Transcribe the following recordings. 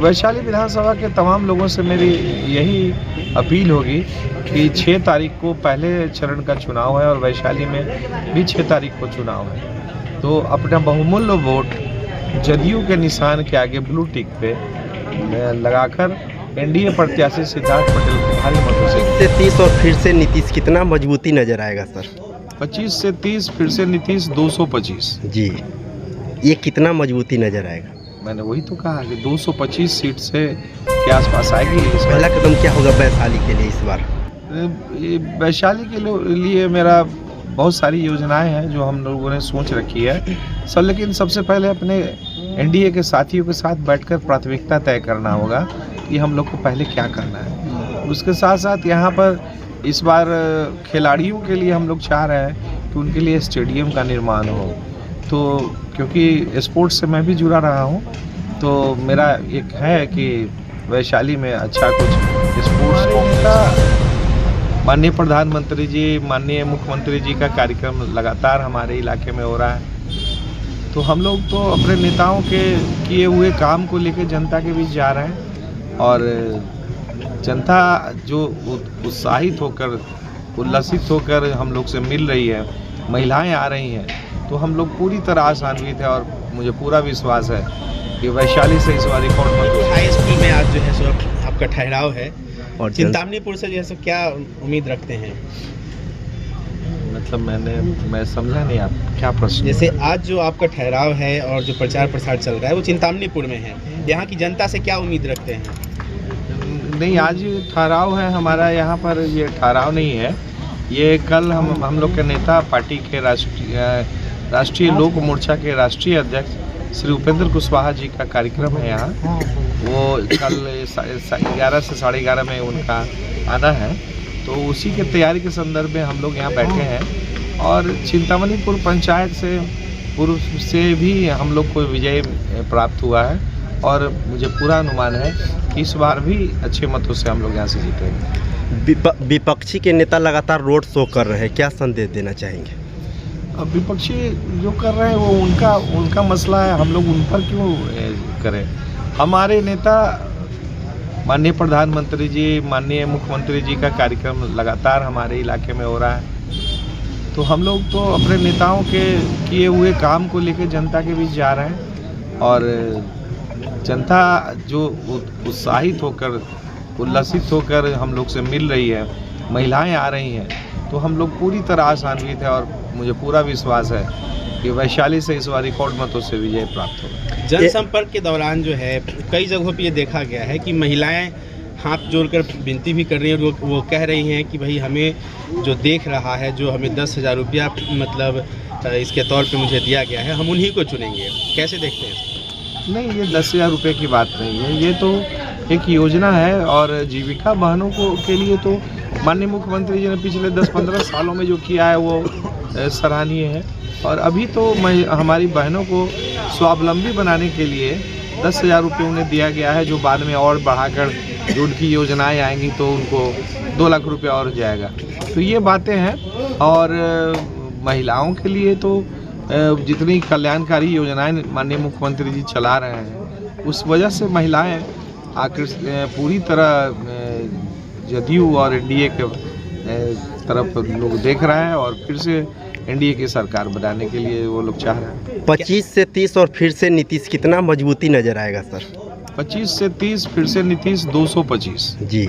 वैशाली विधानसभा के तमाम लोगों से मेरी यही अपील होगी कि 6 तारीख को पहले चरण का चुनाव है और वैशाली में भी 6 तारीख को चुनाव है, तो अपना बहुमूल्य वोट जदयू के निशान के आगे ब्लू टिक पे लगाकर एनडीए प्रत्याशी सिद्धार्थ पटेल को भारी मतों से 30 और फिर से नीतीश कितना मजबूती नजर आएगा सर? 25 से 30 फिर से नीतीश 225 जी, ये कितना मजबूती नजर आएगा? मैंने वही तो कहा कि 225 सीट से के आसपास आएगी। पहला कदम क्या होगा वैशाली के लिए इस बार? वैशाली के लिए मेरा बहुत सारी योजनाएं हैं जो हम लोगों ने सोच रखी है सर, लेकिन सबसे पहले अपने एनडीए के साथियों के साथ बैठकर प्राथमिकता तय करना होगा कि हम लोग को पहले क्या करना है। उसके साथ साथ यहाँ पर इस बार खिलाड़ियों के लिए हम लोग चाह रहे हैं कि उनके लिए स्टेडियम का निर्माण हो, तो क्योंकि स्पोर्ट्स से मैं भी जुड़ा रहा हूँ, तो मेरा एक है कि वैशाली में अच्छा कुछ स्पोर्ट्स का माननीय प्रधानमंत्री जी, माननीय मुख्यमंत्री जी का कार्यक्रम लगातार हमारे इलाके में हो रहा है, तो हम लोग तो अपने नेताओं के किए हुए काम को लेकर जनता के बीच जा रहे हैं और जनता जो उत्साहित होकर उल्लसित होकर हम लोग से मिल रही है, महिलाएं आ रही हैं, तो हम लोग पूरी तरह आशान्वित है और मुझे पूरा विश्वास है कि वैशाली से इस बार रिकॉर्ड मत। हाई स्कूल में आज जो है सो आपका ठहराव है और चिंतामणिपुर से जो है सो क्या उम्मीद रखते हैं? मतलब मैं समझा नहीं, आप क्या प्रश्न? जैसे आज जो आपका ठहराव है और जो प्रचार प्रसार चल रहा है वो चिंतामणिपुर में है, यहाँ की जनता से क्या उम्मीद रखते हैं? नहीं, आज ठहराव है हमारा, यहाँ पर ये ठहराव नहीं है, ये कल हम लोग के नेता पार्टी के राष्ट्रीय लोक मोर्चा के राष्ट्रीय अध्यक्ष श्री उपेंद्र कुशवाहा जी का कार्यक्रम है यहाँ, वो कल 11 से 11:30 में उनका आना है, तो उसी के तैयारी के संदर्भ में हम लोग यहाँ बैठे हैं और चिंतामणिपुर पंचायत से पूर्व से भी हम लोग को विजय प्राप्त हुआ है और मुझे पूरा अनुमान है कि इस बार भी अच्छे मतों से हम लोग यहाँ से जीतेंगे। विपक्षी के नेता लगातार रोड शो कर रहे हैं, क्या संदेश देना चाहेंगे? अब विपक्षी जो कर रहे हैं वो उनका मसला है, हम लोग उन पर क्यों करें? हमारे नेता माननीय प्रधानमंत्री जी, माननीय मुख्यमंत्री जी का कार्यक्रम लगातार हमारे इलाके में हो रहा है, तो हम लोग तो अपने नेताओं के किए हुए काम को लेकर जनता के बीच जा रहे हैं और जनता जो उत्साहित होकर उल्लसित होकर हम लोग से मिल रही है, महिलाएं आ रही हैं, तो हम लोग पूरी तरह आशान्वित है और मुझे पूरा विश्वास है कि वैशाली से इस बार रिकॉर्ड मतों से विजय प्राप्त होगा। जनसंपर्क के दौरान जो है कई जगहों पे ये देखा गया है कि महिलाएं हाथ जोड़कर विनती भी कर रही हैं और वो कह रही हैं कि भाई हमें जो देख रहा है, जो हमें 10,000 रुपया मतलब इसके तौर पे मुझे दिया गया है, हम उन्हीं को चुनेंगे। कैसे देखते हैं? नहीं, ये 10,000 रुपये की बात नहीं है, ये तो एक योजना है और जीविका बहनों को के लिए तो माननीय मुख्यमंत्री जी ने पिछले 10-15 सालों में जो किया है वो सराहनीय है और अभी तो हमारी बहनों को स्वावलंबी बनाने के लिए 10,000 रुपये उन्हें दिया गया है, जो बाद में और बढ़ाकर जो उनकी योजनाएं आएंगी तो उनको 2 लाख रुपया और जाएगा। तो ये बातें हैं और महिलाओं के लिए तो जितनी कल्याणकारी योजनाएं माननीय मुख्यमंत्री जी चला रहे हैं, उस वजह से महिलाएं पूरी तरह जदयू और एनडीए के तरफ लोग देख रहे हैं और फिर से एनडीए की सरकार बनाने के लिए वो लोग चाह रहे हैं। 25 से 30 और फिर से नीतीश कितना मजबूती नजर आएगा सर? 25 से 30 फिर से नीतीश 225 जी,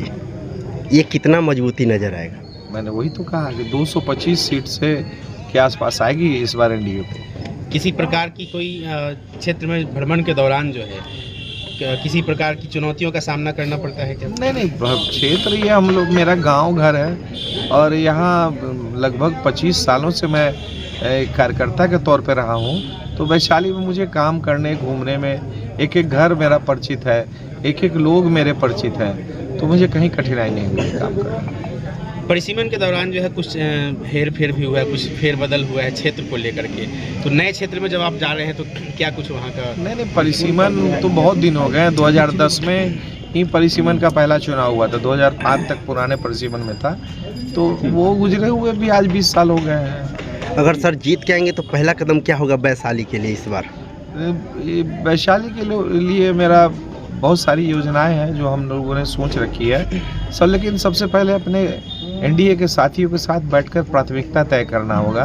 ये कितना मजबूती नजर आएगा? मैंने वही तो कहा कि 225 सीट से के आसपास आएगी इस बार एनडीए को। किसी प्रकार की कोई क्षेत्र में भ्रमण के दौरान जो है किसी प्रकार की चुनौतियों का सामना करना पड़ता है क्या? नहीं, क्षेत्र ये हम लोग, मेरा गांव घर है और यहाँ लगभग 25 सालों से मैं एक कार्यकर्ता के तौर पे रहा हूँ, तो वैशाली में मुझे काम करने घूमने में एक एक घर मेरा परिचित है, एक एक लोग मेरे परिचित हैं, तो मुझे कहीं कठिनाई नहीं हुई काम करने। परिसीमन के दौरान जो है कुछ हेर फेर भी हुआ है, कुछ फेरबदल हुआ है क्षेत्र को लेकर के, तो नए क्षेत्र में जब आप जा रहे हैं तो क्या कुछ वहाँ का? नहीं, परिसीमन तो बहुत दिन हो गए, 2010 में ही परिसीमन का पहला चुनाव हुआ था, 2005 तक पुराने परिसीमन में था, तो वो गुजरे हुए भी आज 20 साल हो गए हैं। अगर सर जीत के आएंगे तो पहला कदम क्या होगा वैशाली के लिए इस बार? वैशाली के लिए मेरा बहुत सारी योजनाएं हैं जो हम लोगों ने सोच रखी है सर, लेकिन सबसे पहले अपने एनडीए के साथियों के साथ बैठकर प्राथमिकता तय करना होगा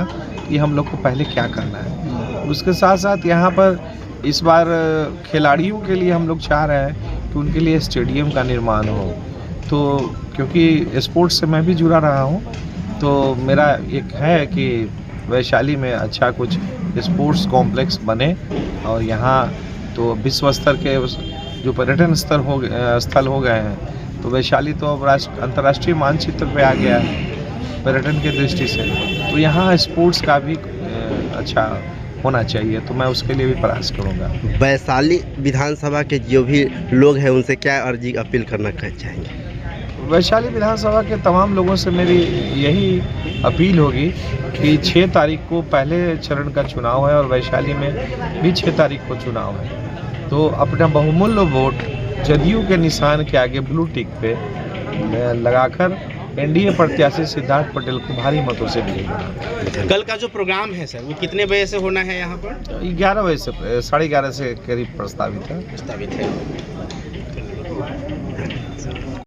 कि हम लोग को पहले क्या करना है। उसके साथ साथ यहाँ पर इस बार खिलाड़ियों के लिए हम लोग चाह रहे हैं कि उनके लिए स्टेडियम का निर्माण हो, तो क्योंकि स्पोर्ट्स से मैं भी जुड़ा रहा हूँ, तो मेरा एक है कि वैशाली में अच्छा कुछ स्पोर्ट्स कॉम्प्लेक्स बने और यहाँ तो विश्व स्तर के जो पर्यटन स्थल हो गए हैं, तो वैशाली तो अब अंतर्राष्ट्रीय मानचित्र पे आ गया है पर्यटन की दृष्टि से, तो यहाँ स्पोर्ट्स का भी अच्छा होना चाहिए, तो मैं उसके लिए भी प्रयास करूँगा। वैशाली विधानसभा के जो भी लोग हैं उनसे क्या अर्जी अपील करना चाहेंगे? वैशाली विधानसभा के तमाम लोगों से मेरी यही अपील होगी कि 6 तारीख को पहले चरण का चुनाव है और वैशाली में भी 6 तारीख को चुनाव है, तो अपना बहुमूल्य वोट जदयू के निशान के आगे ब्लू टिक पे लगाकर एनडीए प्रत्याशी सिद्धार्थ पटेल को भारी मतों से मिलेगा। कल का जो प्रोग्राम है सर, वो कितने बजे से होना है यहाँ पर? 11 बजे से 11:30 से करीब प्रस्तावित है।